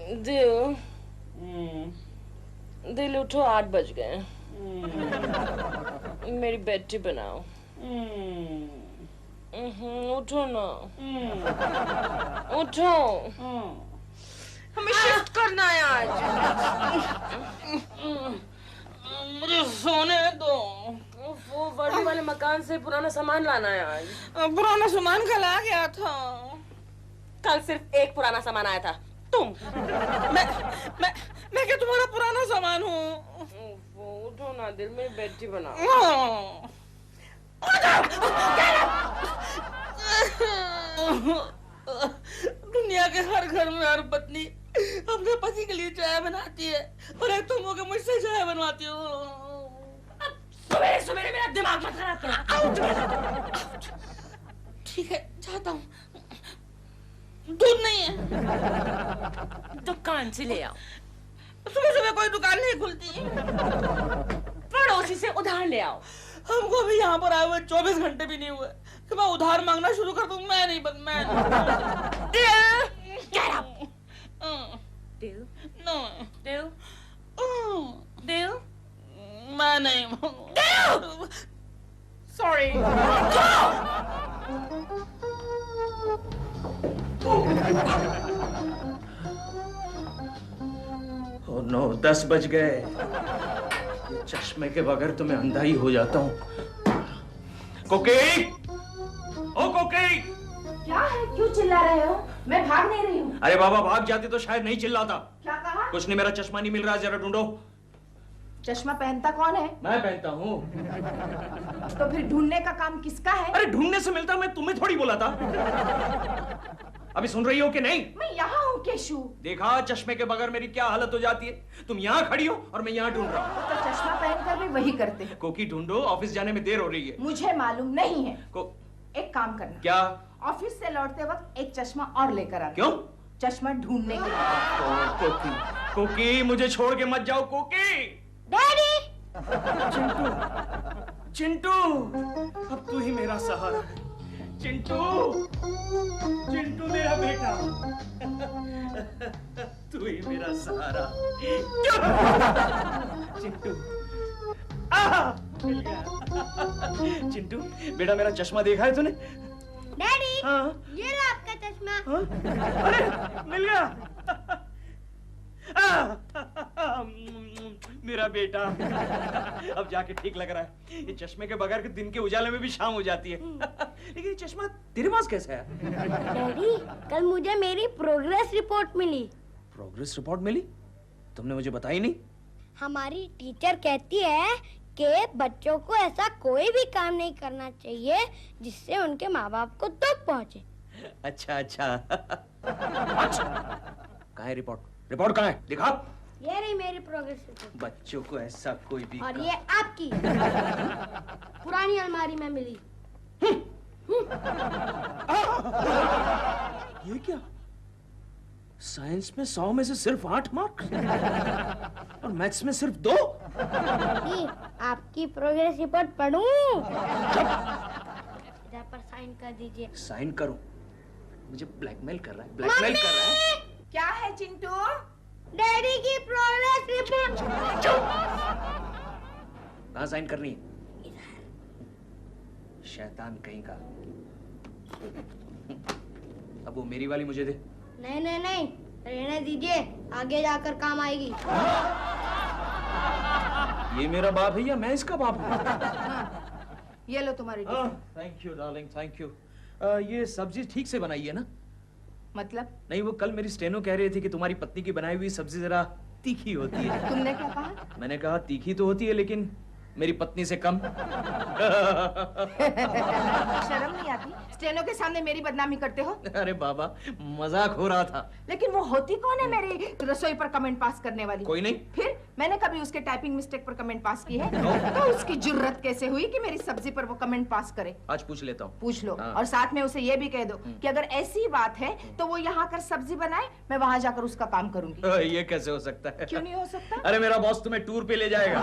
दिल दिल उठो, 8 बज गए। मेरी बेटी बनाओ। उठो ना। उठो। हमें शिफ्ट करना है आज। मुझे सोने दो। वो वर्दी वाले मकान से पुराना सामान लाना है आज। पुराना सामान कल आ गया था। कल सिर्फ एक पुराना सामान आया था, तुम। मैं क्या तुम्हारा पुराना सामान हूँ? उठो ना दिल, मेरी बेटी बनाओ। दुनिया के हर घर में हर पत्नी अपने पति के लिए चाय बनाती है, और एक तुम हो के मुझसे चाय बनवाती हो। सवेरे सवेरे मेरा दिमाग मत खराब करना। ठीक है, चाहता हूँ। दूध नहीं है। दुकान से ले आओ। सुबह सुबह कोई दुकान नहीं खुलती। पड़ोसी से उधार ले आओ। हमको भी यहाँ पर आए हुए 24 घंटे भी नहीं हुए कि मैं उधार मांगना शुरू कर दूं। मैं नहीं Get up. दिल, नो दिल, दिल, मैं नहीं। दिल। Sorry. ओह नो, 10 बज गए। ये चश्मे के बगैर तो मैं अंधा ही हो जाता हूँ। कोकी! ओ कोकी! क्या है, क्यों चिल्ला रहे हो? मैं भाग नहीं रही हूँ। अरे बाबा, भाग जाती तो शायद नहीं चिल्लाता। क्या कहा? कुछ नहीं, मेरा चश्मा नहीं मिल रहा, जरा ढूंढो। चश्मा पहनता कौन है? मैं पहनता हूँ। तो फिर ढूंढने का काम किसका है? अरे ढूंढने से मिलता, मैं तुम्हें थोड़ी बोला था। अभी सुन रही हो कि नहीं? मैं यहाँ हूँ केशु। देखा चश्मे के बगैर मेरी क्या हालत हो जाती है। तुम यहाँ खड़ी हो और मैं यहाँ ढूंढ रहा हूँ। तो चश्मा पहनकर भी वही करते हैं। कोकी ढूंढो, ऑफिस जाने में देर हो रही है। मुझे मालूम नहीं है। एक काम करना। क्या? ऑफिस से लौटते वक्त एक चश्मा और लेकर आना। क्यों? चश्मा ढूंढने के लिए। कोकी, कोकी मुझे छोड़ के मत जाओ कोकी। डैडी! चिंटू, चिंटू, अब तू ही मेरा सहारा है। चिंटू, चिंटू मेरा बेटा, तू ही मेरा सहारा। चिंटू, मिल गया। चिंटू बेटा, मेरा चश्मा देखा है तूने? डैडी, हाँ? ये लो आपका चश्मा। हाँ? अरे मिल गया। मेरा बेटा, अब जाके ठीक लग रहा है। ये चश्मे के बगैर के दिन के उजाले में भी शाम हो जाती है। लेकिन ये चश्मा तेरे पास कैसे है? डैडी, कल मुझे मेरी प्रोग्रेस रिपोर्ट मिली। प्रोग्रेस रिपोर्ट मिली? तुमने मुझे बताई नहीं। हमारी टीचर कहती है कि बच्चों को ऐसा कोई भी काम नहीं करना चाहिए जिससे उनके माँ बाप को दुख पहुंचे। अच्छा अच्छा। कहाँ है रिपोर्ट? रिपोर्ट कहाँ है? दिखा। ये रही मेरी प्रोग्रेस रिपोर्ट। बच्चों को ऐसा कोई भी और ये आपकी पुरानी अलमारी में मिली। ये क्या? साइंस में 100 में से सिर्फ 8 मार्क्स और मैथ्स में सिर्फ 2। ये आपकी प्रोग्रेस रिपोर्ट पढ़ूं? इधर पर साइन कर दीजिए। साइन करो? मुझे ब्लैकमेल कर रहा है, ब्लैकमेल कर रहा है। क्या है चिंटू? डैडी की प्रोग्रेस रिपोर्ट। कहाँ साइन करनी है? शैतान कहीं का। अब वो मेरी वाली मुझे दे। नहीं नहीं नहीं, रहने दीजिए, आगे जाकर काम आएगी। ये मेरा बाप है या मैं इसका बाप हूँ? ये लो तुम्हारी tiffin. Thank you darling, thank you. ये सब्जी ठीक से बनाई है ना? मतलब? नहीं, वो कल मेरी स्टेनो कह रही थी कि तुम्हारी पत्नी की बनाई हुई सब्जी जरा तीखी होती है। तुमने क्या कहा? मैंने कहा तीखी तो होती है लेकिन मेरी पत्नी से कम। शर्म नहीं आती? स्टेनो के सामने मेरी बदनामी करते हो? अरे बाबा, मजाक हो रहा था। लेकिन वो होती कौन है मेरी रसोई पर कमेंट पास करने वाली? कोई नहीं। फिर मैंने कभी उसके टाइपिंग मिस्टेक पर कमेंट पास की है? तो उसकी जुर्रत कैसे हुई कि मेरी सब्जी पर वो कमेंट पास करे? आज पूछ लेता हूँ। पूछ लो। हाँ। और साथ में उसे ये भी कह दो कि अगर ऐसी बात है तो वो यहाँ कर सब्जी बनाए, मैं वहाँ जाकर उसका काम करूंगी। ये कैसे हो सकता है? क्यों नहीं हो सकता? अरे मेरा बॉस तुम्हें टूर पे ले जाएगा।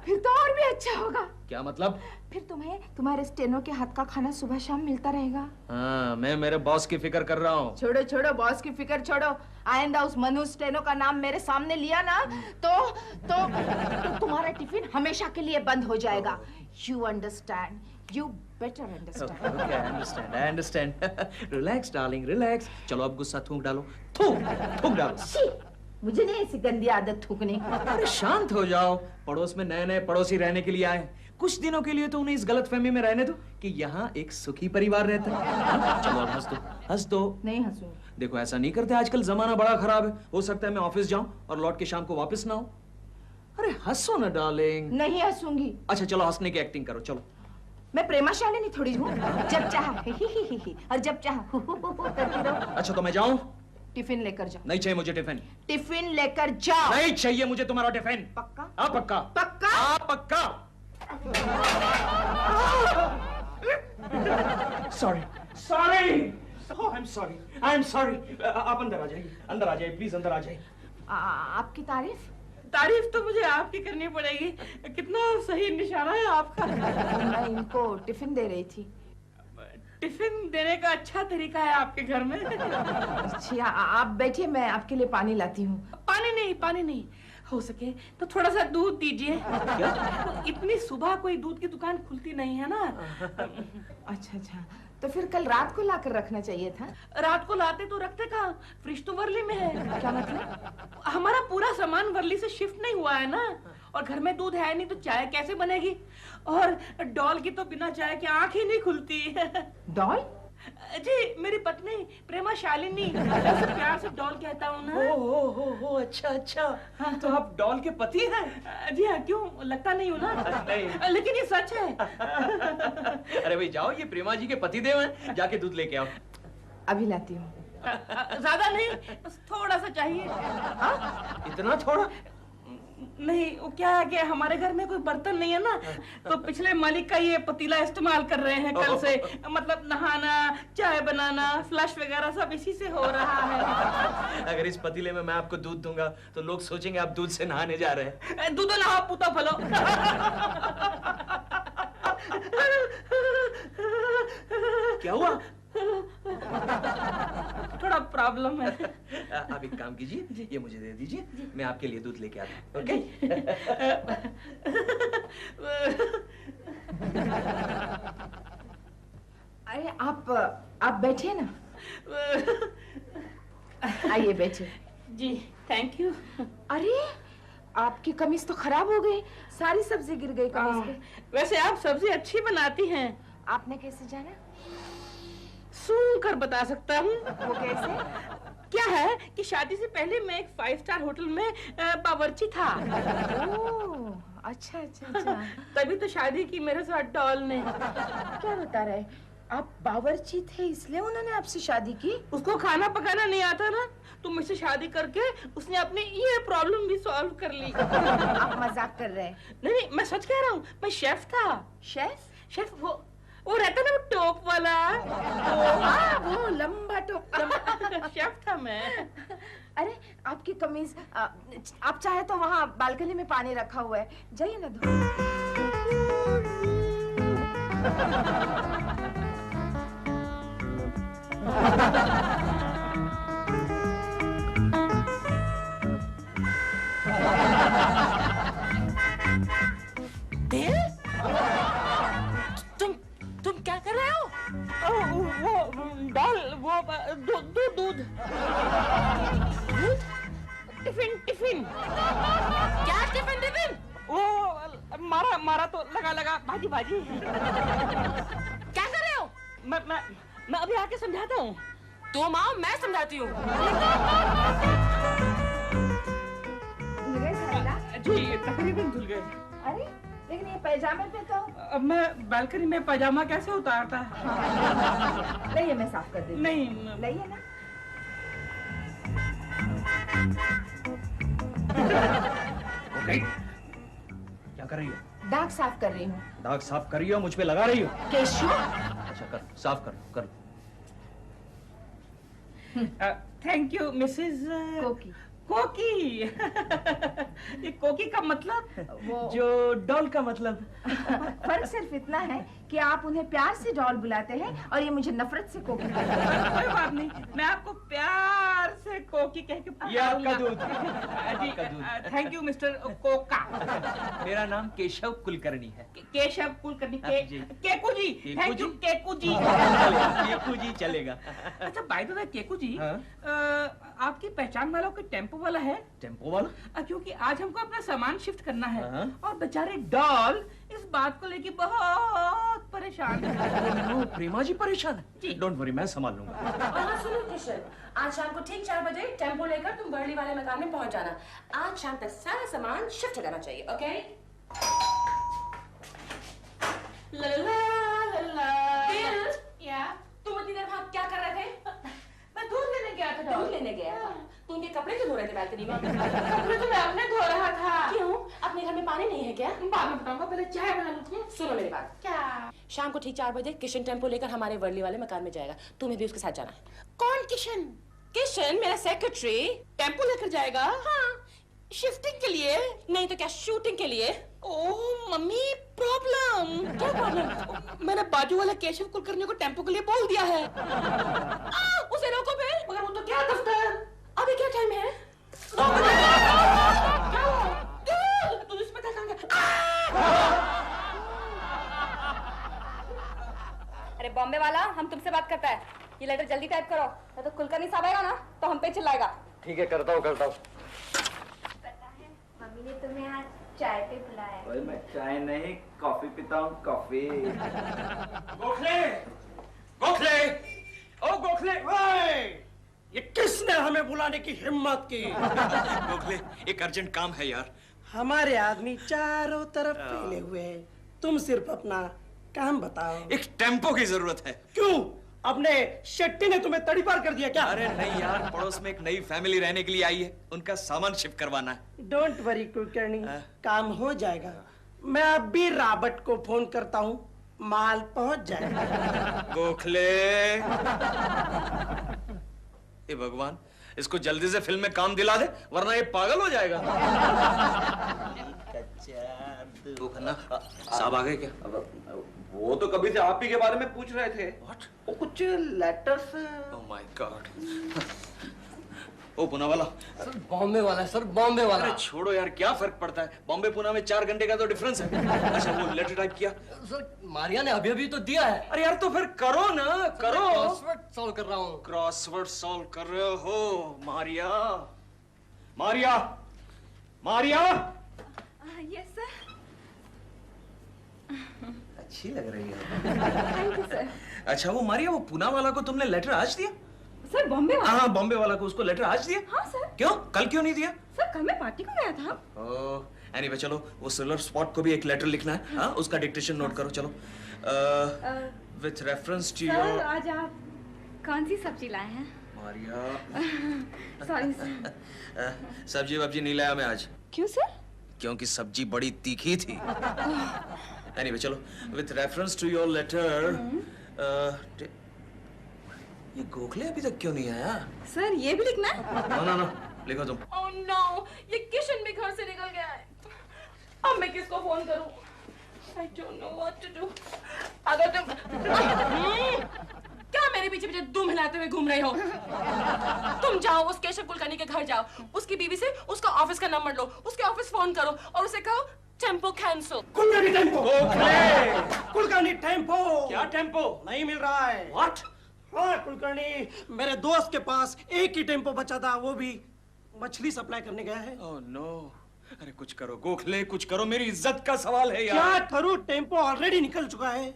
फिर तो और भी अच्छा होगा। क्या मतलब? फिर तुम्हें तुम्हारे स्टेनो के हाथ का खाना सुबह शाम मिलता रहेगा। हाँ, मैं मेरे बॉस की फिक्र कर रहा हूँ। छोड़ो छोड़ो बॉस की फिक्र छोड़ो। आइंदा उस मनु स्टेनो का नाम मेरे सामने लिया ना तो तुम्हारा टिफिन हमेशा के लिए बंद हो जाएगा। You understand? You better understand. Okay, I understand. Relax darling, relax. चलो अब गुस्सा थूक डालो। थूक डालो। मुझे नहीं ऐसी गंदी आदत थूकने की। अरे शांत हो जाओ। पड़ोस में नए नए पड़ोसी रहने के लिए आए, कुछ दिनों के लिए तो उन्हें इस गलतफहमी में रहने दो कि यहाँ एक सुखी परिवार रहता है। चलो अब हंस दो। नहीं हंसूंगी। देखो ऐसा नहीं करते, आजकल जमाना बड़ा खराब है। हो सकता है मैं ऑफिस जाऊं और लौट के शाम को वापस ना हो। अरे हंसो ना डार्लिंग। नहीं हंसूंगी। अच्छा चलो हंसने की एक्टिंग करो। चलो। मैं प्रेमाशालिनी थोड़ी हूँ, जब चाह ही और जब चाह करती रहो। अच्छा तो मैं जाऊं? टिफिन लेकर जाओ। नहीं चाहिए मुझे टिफिन। टिफिन लेकर जाओ। नहीं चाहिए मुझे तुम्हारा टिफिन। पक्का? हाँ पक्का। पक्का? हाँ पक्का। Sorry I am sorry. आप अंदर आ जाइए प्लीज, अंदर आ जाइए। आपकी तारीफ? तारीफ तो मुझे आपकी करनी पड़ेगी। कितना सही निशाना है आपका। मैं इनको टिफिन दे रही थी। टिफिन देने का अच्छा तरीका है आपके घर में। अच्छा आप बैठिए, मैं आपके लिए पानी लाती हूँ। पानी नहीं हो सके तो थोड़ा सा दूध दीजिए। इतनी सुबह कोई दूध की दुकान खुलती नहीं है ना। अच्छा तो फिर कल रात को लाकर रखना चाहिए था। रात को लाते तो रखते कहाँ, फ्रिज तो वर्ली में है। क्या मतलब? हमारा पूरा सामान वर्ली से शिफ्ट नहीं हुआ है ना, और घर में दूध है नहीं तो चाय कैसे बनेगी। और डॉल की तो बिना चाय के आंख ही नहीं खुलती। डॉल? जी मेरी पत्नी प्रेमा शालिनी, ऐसे प्यार से डॉल कहता हूँ ना। हो अच्छा। हाँ, तो आप डॉल के पति हैं? जी हाँ, क्यों लगता नहीं हूँ ना? नहीं। लेकिन ये सच है। अरे भाई जाओ, ये प्रेमा जी के पतिदेव हैं, जाके दूध लेके आओ। अभी लाती हूँ। ज्यादा नहीं, बस थोड़ा सा चाहिए। इतना थोड़ा? नहीं, वो क्या है कि हमारे घर में कोई बर्तन नहीं है ना, तो पिछले मालिक का ये पतीला इस्तेमाल कर रहे हैं कल से। मतलब नहाना, चाय बनाना, फ्लश वगैरह सब इसी से हो रहा है। अगर इस पतीले में मैं आपको दूध दूंगा तो लोग सोचेंगे आप दूध से नहाने जा रहे हैं। दूधो नहाओ पूता फलो। क्या हुआ? थोड़ा प्रॉब्लम है। आप एक काम कीजिए, ये मुझे दे दीजिए, मैं आपके लिए दूध लेके आता हूँ। ओके? अरे आप बैठिए ना। आइए बैठिए। जी थैंक यू। अरे आपकी कमीज तो खराब हो गई, सारी सब्जी गिर गई कमीज पे। वैसे आप सब्जी अच्छी बनाती हैं। आपने कैसे जाना? सूंघ कर बता सकता हूँ। वो कैसे? क्या है कि शादी से पहले मैं एक 5 स्टार होटल में बावर्ची था। ओह, अच्छा। तभी तो शादी की मेरे साथ डॉल ने। क्या बता रहे? आप बावर्ची थे इसलिए उन्होंने आपसे शादी की? उसको खाना पकाना नहीं आता ना, तो मुझसे शादी करके उसने अपनी ये प्रॉब्लम भी सॉल्व कर ली। आप मजाक कर रहे हैं? नहीं, मैं सच कह रहा हूँ, मैं शेफ था। शेफ वो रहता ना वो टोप वाला। वो लंबा टोप। शेफ था मैं। अरे आपकी कमीज आप चाहे तो वहाँ बालकनी में पानी रखा हुआ है, जाइए ना धो। तुम क्या कर रहे हो? वो दाल, वो दूध। टिफिन। क्या टिफिन? वो मारा तो लगा भाजी। क्या कर रहे हो? मैं अभी आके समझाता हूँ। तुम आओ, मैं समझाती हूँ। जी तकरीबन धुल गए। अरे लेकिन ये पैजामे पे तो। अब मैं बालकनी में पैजामा कैसे उतारता है? नहीं, मैं साफ कर देती हूँ। नहीं लाइए ना। ओके, क्या कर रही हो? दाग साफ कर रही हूँ। दाग साफ कर रही हो, मुझ पे लगा रही हो? केशू? अच्छा कर, साफ कर। थैंक यू मिसेस कोकी। कोकी। ये कोकी का मतलब? वो जो डॉल का मतलब। फर्क सिर्फ इतना है कि आप उन्हें प्यार से डॉल बुलाते हैं और ये मुझे नफरत से कोकी कहते हैं। कोई बात नहीं, मैं आपको प्यार से कोकी कह के ये आपका दूध। Thank you mister Coca. मेरा नाम केशव कुलकर्णी है। केशव कुलकर्णी। जी। केकू जी। केकू थैंक यू जी? केकू जी। केकू जी चलेगा। अच्छा बाय द वे केकू जी, हाँ? आपकी पहचान वाला कोई टेम्पो वाला है? टेम्पो वाला? क्योंकि आज हमको अपना सामान शिफ्ट करना है हाँ? और बेचारे डॉल इस बात को लेके बहुत परेशान है। नो, प्रेमा जी परेशान जी। है। डोंट वरी, मैं संभाल लूंगा। और हाँ सुनो किशन, आज शाम को ठीक 4 बजे टेम्पो लेकर तुम वर्ली वाले मकान में पहुंच जाना। आज शाम तक सारा सामान शिफ्ट करना चाहिए, ओके? ला ला ला ला। या तुम इतनी देर वहाँ क्या कर रहे थे? मैं दूध लेने गया था दूध डॉल। लेने गया था। तुम ये कपड़े क्यों धो रहे थे बालकनी में? कपड़े तो मैं अपने धो रहा था। क्यों? अपने घर में पानी नहीं है क्या? बाद में बताऊंगा, पहले चाय बना लूं। सुनो मेरी बात। क्या? शाम को ठीक 4 बजे किशन टेम्पो लेकर हमारे वर्ली वाले मकान में जाएगा। तुम्हें भी उसके साथ जाना है। कौन किशन? किशन मेरा सेक्रेटरी। टेम्पो लेकर जाएगा? हाँ। शिफ्टिंग के लिए? नहीं तो क्या, शूटिंग के लिए। ओह मम्मी, प्रॉब्लम। क्या प्रॉब्लम? मैंने बाजू वाले केशव कुलकर्णी को टेम्पो के लिए बोल दिया है। उसे रोको फिर। मगर वो तो क्या दफ्तर। अभी क्या टाइम है? तुम इसमें क्या करेंगे? अरे बॉम्बे वाला, हम तुमसे बात करता है। ये लेटर जल्दी टाइप करो, नहीं तो कुलकर्णी साहब आएगा ना तो हम पे चिल्लाएगा। ठीक है, करता हूँ। मम्मी ने तुम्हें आज चाय पे बुलाया है। ओए, मैं चाय नहीं कॉफी पीता हूँ, कॉफी। गोखले! गोखले! ओ गोखले! ओए! ये किसने हमें बुलाने की हिम्मत की? गोखले, एक अर्जेंट काम है यार। हमारे आदमी चारों तरफ फैले हुए हैं, तुम सिर्फ अपना काम बताओ। एक टेम्पो की जरूरत है। क्यों? अपने शेट्टी ने तुम्हें तड़ीपार कर दिया क्या? अरे नहीं यार, पड़ोस में एक नई फैमिली रहने के लिए आई है, उनका सामान शिफ्ट करवाना है। डोंट वरी कुलकर्णी, काम हो जाएगा। मैं अभी रॉबर्ट को फोन करता हूँ, माल पहुंच जाएगा। गोखले! ए भगवान, इसको जल्दी से फिल्म में काम दिला दे, वरना ये पागल हो जाएगा। तो खन्ना साहब आ गए क्या? वो तो कभी से आप ही के बारे में पूछ रहे थे। What? वो कुछ लेटर्स। Oh my God! ओ पुणे वाला। सर बॉम्बे वाला, सर बॉम्बे वाला। अरे छोड़ो यार, क्या फर्क पड़ता है? बॉम्बे पुणे में 4 घंटे का तो डिफरेंस है। अच्छा वो लेटर टाइप किया? सर मारिया ने अभी अभी तो दिया है। अरे यार तो फिर करो ना, करो। क्रॉसवर्ड सॉल्व कर रहा हूँ। क्रॉसवर्ड सॉल्व कर रहे हो? Maria, Maria, Maria! Yes sir. अच्छी लग रही है। अच्छा वो मारिया, वो पुणे वाला को तुमने लेटर आज दिया? सर बॉम्बे वाला? हाँ बॉम्बे वाला को, उसको लेटर आज दिया? हाँ सर। क्यों, कल क्यों नहीं दिया? सर कल मैं पार्टी को गया था। ओह एनीवे चलो, वो सिल्वर स्पॉट को भी एक लेटर लिखना है। हाँ उसका डिक्टेशन नोट करो। चलो with reference to sir your. आज आप कौन सी सब्जी लाए हैं? Maria sorry sir. सब्जी वब्जी नहीं लाया मैं आज, क्यों सर? क्योंकि सब्जी बड़ी तीखी थी। एनीवे चलो, with reference to your letter. ये गोखले अभी तक क्यों नहीं आया? सर ये भी लिखना है? ना लिखो तुम। Oh no! ये किशन भी घर से निकल गया है। अब मैं किसको फोन करूं? I don't know what to do. अगर तुम क्या मेरे पीछे दुम हिलाते हुए घूम रहे हो? तुम जाओ उस केशव कुलकर्णी के घर जाओ, उसकी बीवी से उसका ऑफिस का नंबर लो, उसके ऑफिस फोन करो और उसे कहो tempo cancel. Kulkarni tempo! Gokhale! Kulkarni tempo! क्या टेम्पो? नहीं मिल रहा है। व्हाट? हाँ कुलकर्णी, मेरे दोस्त के पास एक ही टेम्पो बचा था, वो भी मछली सप्लाई करने गया है। Oh no! अरे कुछ करो गोखले, कुछ करो, मेरी इज्जत का सवाल है यार। क्या करूं, टेम्पो ऑलरेडी निकल चुका है।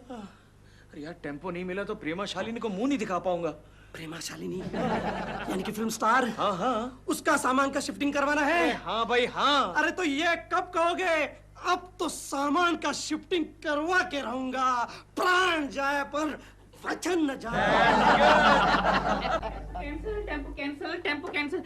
अरे यार टेम्पो नहीं मिला तो प्रेमा शालिनी को मुंह नहीं दिखा पाऊंगा। प्रेमा शालिनी यानी कि फिल्म स्टार? हाँ उसका सामान का शिफ्टिंग करवाना है। हाँ भाई हाँ। अरे तो ये कब कहोगे? अब तो सामान का शिफ्टिंग करवा के रहूंगा, प्राण जाए पर वचन न जाए। Cancel, tempo cancel.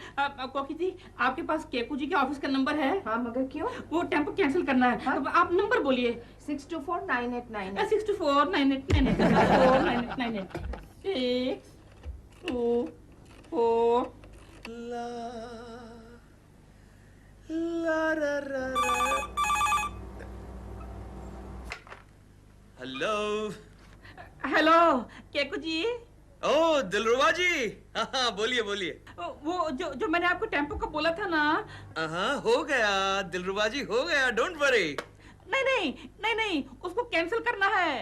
कोकी जी, आपके पास केकू जी के ऑफिस का नंबर है? हाँ मगर क्यों? वो टेम्पो कैंसिल करना है। हाँ? अब आप नंबर बोलिए। 6249898। 6249898। 6 2 4 हेलो। हेलो केकू जी। ओ दिलरुबा जी, हाँ बोलिए बोलिए। वो जो मैंने आपको टेम्पो का बोला था ना। हाँ हो गया दिलरुबा जी, हो गया, डोंट वरी। नहीं, उसको कैंसिल करना है।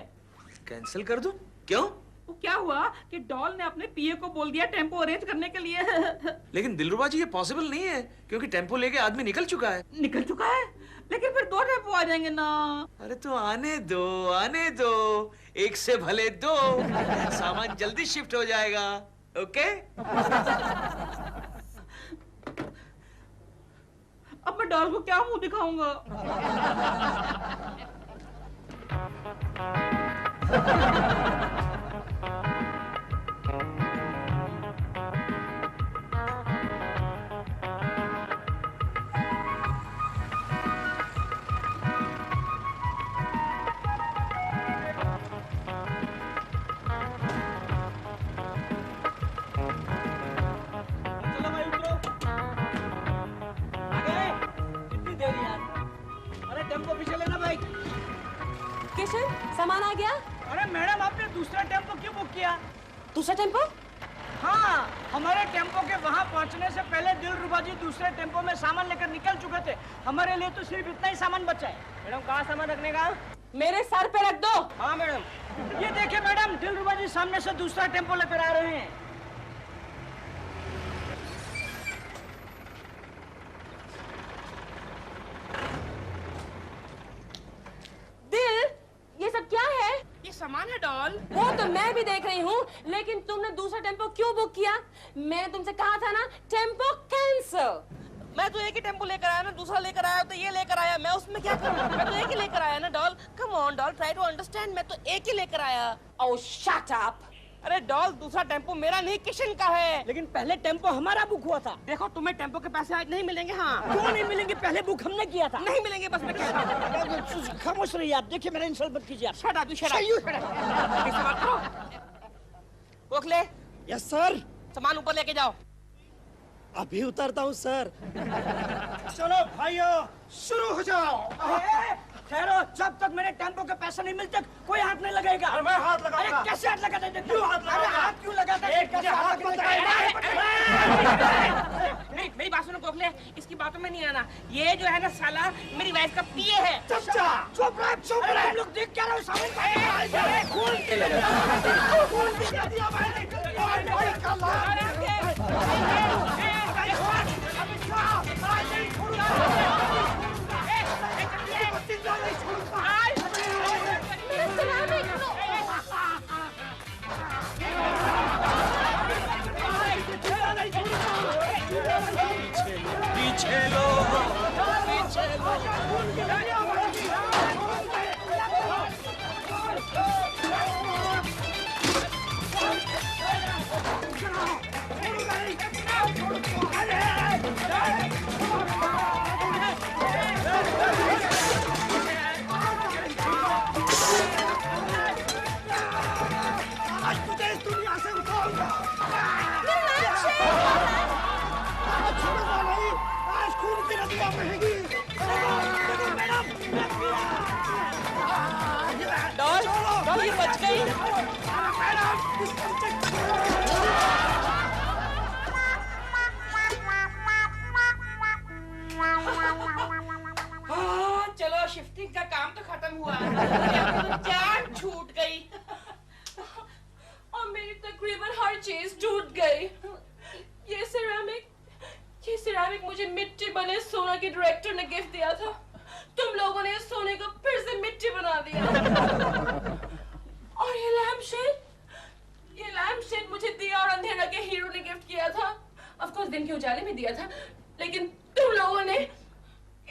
कैंसिल कर दूं? क्यों? वो क्या हुआ कि डॉल ने अपने पीए को बोल दिया टेम्पो अरेंज करने के लिए। लेकिन दिलरुबा जी ये पॉसिबल नहीं है, क्योंकि टेम्पो लेके आदमी निकल चुका है। निकल चुका है? लेकिन फिर 2 टेम्पो आ जाएंगे ना। अरे तो आने दो, एक से भले 2, सामान जल्दी शिफ्ट हो जाएगा। ओके? अब मैं डॉल को क्या मुंह दिखाऊंगा? टेम्पो पीछे लेना भाई। किशन, सामान आ गया? अरे मैडम आपने दूसरा टेम्पो क्यों बुक किया? दूसरा टेम्पो? हाँ, हमारे टेम्पो के वहाँ पहुँचने से पहले दिलरुबा जी दूसरे टेम्पो में सामान लेकर निकल चुके थे। हमारे लिए तो सिर्फ इतना ही सामान बचा है। मैडम कहाँ सामान रखने का? मेरे सर पे रख दो। हाँ मैडम। ये देखिए मैडम, दिलरुबा जी सामने से दूसरा टेम्पो लेकर आ रहे हैं। दिल, ये सब क्या है? ये सामान है डॉल। वो तो मैं भी देख रही हूँ, लेकिन तुमने दूसरा टेम्पो क्यों बुक किया? मैंने तुमसे कहा था ना, टेम्पो कैंसिल। मैं तो एक ही टेम्पो लेकर आया ना, दूसरा लेकर आया तो ये लेकर आया, मैं उसमें क्या करूं? मैं तो एक ही लेकर आया ना doll. Come on doll, try to understand, मैं तो एक ही लेकर आया। Oh shut up. अरे डॉल, दूसरा टेम्पो मेरा नहीं किशन का है। लेकिन पहले टेम्पो हमारा बुक हुआ था। देखो तुम्हें टेम्पो के पैसे आज नहीं मिलेंगे। हाँ क्यों नहीं मिलेंगे? पहले बुक हमने किया था। नहीं मिलेंगे, बस मैं कहता हूँ। खामोश रहिए आप। देखिए मेरा इंसल्ट मत कीजिए आप। Shut up, shut up. ऐसे मत करो। ओखले, यस सर। सामान ऊपर लेके जाओ। अभी उतरता हूँ सर। चलो भाइयों, शुरू हो जाओ। ठहरो, जब तक मेरे टेम्पो के पैसे नहीं मिलते कोई हाथ नहीं लगेगा। मैं हाथ लगाऊंगा। अरे कैसे हाथ लगाते हैं? क्यों हाथ लगाते हैं? हाथ क्यों लगाते हैं? कैसे हाथ नहीं, मेरी बात सुनो गोखले, इसकी बातों में नहीं आना। ये जो है ना साला, मेरी वाइफ का पीए है। चुप रहे। तुम लोग देख क्या रहे हो? सामने पीछे लो। डॉल, ये बच गई। चलो शिफ्टिंग का काम तो खत्म हुआ। जान छूट गई और मेरी तकरीबन हर चीज टूट गई। ये सिरेमिक मुझे मिट्टी बने सोना के डायरेक्टर ने गिफ्ट दिया था। तुम लोगों ने सोने को फिर से मिट्टी बना दिया। और ये लैम्प शेड मुझे दिया और अंधेरा के हीरो ने गिफ्ट किया था। ऑफ कोर्स दिन के उजाले में दिया था, लेकिन तुम लोगों ने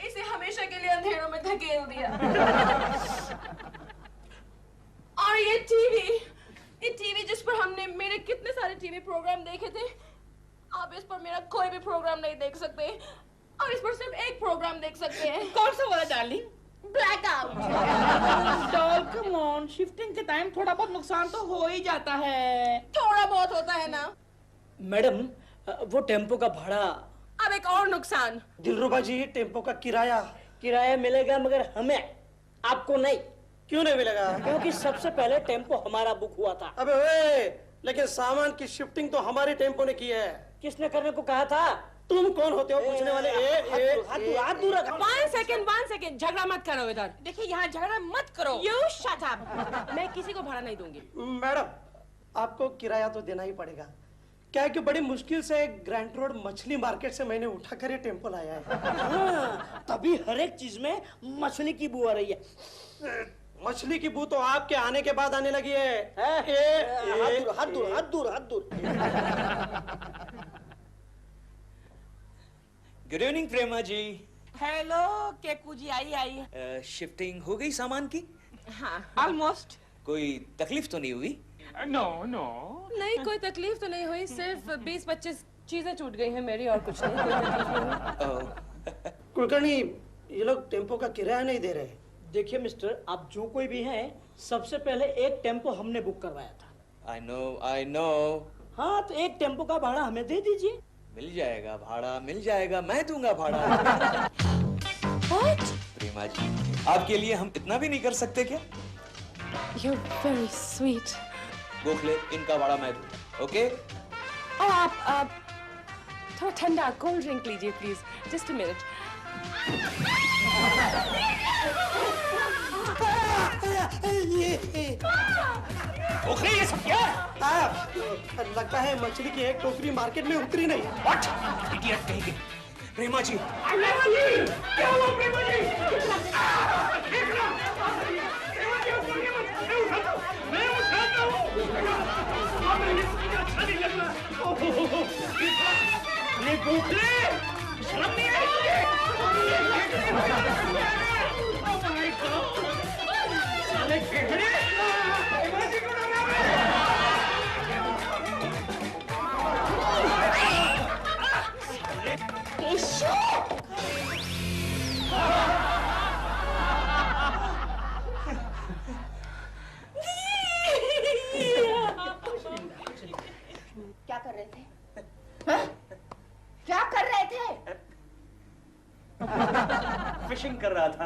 इसे हमेशा के लिए अंधेरों में धकेल दिया। और ये टीवी जिस पर हमने मेरे कितने सारे टीवी प्रोग्राम देखे थे, आप इस पर मेरा कोई भी प्रोग्राम नहीं देख सकते और इस पर सिर्फ एक प्रोग्राम देख सकते हैं। कौन सा वाला darling? Blackout. Doll come on, shifting के टाइम थोड़ा बहुत नुकसान तो हो ही जाता है। थोड़ा बहुत होता है ना। मैडम, वो टेम्पो का भाड़ा अब एक और नुकसान। दिलरुबा जी, टेम्पो का किराया मिलेगा मगर हमें, आपको नहीं। क्यों नहीं मिलेगा? क्योंकि सबसे पहले टेम्पो हमारा बुक हुआ था। अबे ओए, लेकिन सामान की शिफ्टिंग तो हमारे टेम्पो ने की है। किसने करने को कहा था? तुम कौन होते हो पूछने वाले? हाथ दूर रख। 1 सेकेंड, झगड़ा मत करो इधर। देखिए यहाँ झगड़ा मत करो। You shut up। मैं किसी को भाड़ा नहीं दूंगी। मैडम, आपको किराया तो देना ही पड़ेगा। क्या है कि बड़ी मुश्किल से ग्रैंड रोड मछली मार्केट से मैंने उठाकर ये टेम्पो लाया है। हाँ, तभी हर एक चीज में मछली की बू आ रही है। मछली की बू तो आपके आने के बाद आने लगी है। हाथ दूर। गुड इवनिंग प्रेमा जी। हेलो केकू जी, आई। शिफ्टिंग हो गई सामान की? हाँ, ऑलमोस्ट। कोई तकलीफ तो नहीं हुई? नो। नहीं, कोई तकलीफ तो नहीं हुई, सिर्फ 20-25 चीजें छूट गई हैं मेरी, और कुछ नहीं। कोई तकलीफ नहीं हुई। कुलकर्णी, ये लोग टेम्पो का किराया नहीं दे रहे। देखिए मिस्टर, आप जो कोई भी हैं, सबसे पहले एक टेम्पो हमने बुक करवाया था। I know. हाँ, तो एक टेम्पो का भाड़ा हमें दे दीजिए। मिल जाएगा भाड़ा, मिल जाएगा, मैं दूंगा भाड़ा। What? प्रेमा जी, आपके लिए हम इतना भी नहीं कर सकते क्या? You're very sweet। गोखले, इनका भाड़ा मैं दूंगा, ओके? और आप थोड़ा ठंडा कोल्ड ड्रिंक लीजिए please, just a minute. Gokhale, ये सब क्या है? लगता है मछली की एक टोकरी मार्केट में उतरी नहीं। What? Idiot कहेंगे। प्रेमा जी, क्या हुआ प्रेमा जी? मैं उठाता हूँ। ये गोखले, शर्म नहीं आई तुझे? साले खेखड़े, प्रेमा जी को डरा रहे हैं। क्या कर रहे थे? हाँ? क्या कर रहे थे? फिशिंग कर रहा था।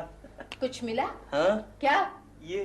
कुछ मिला? हाँ? क्या? ये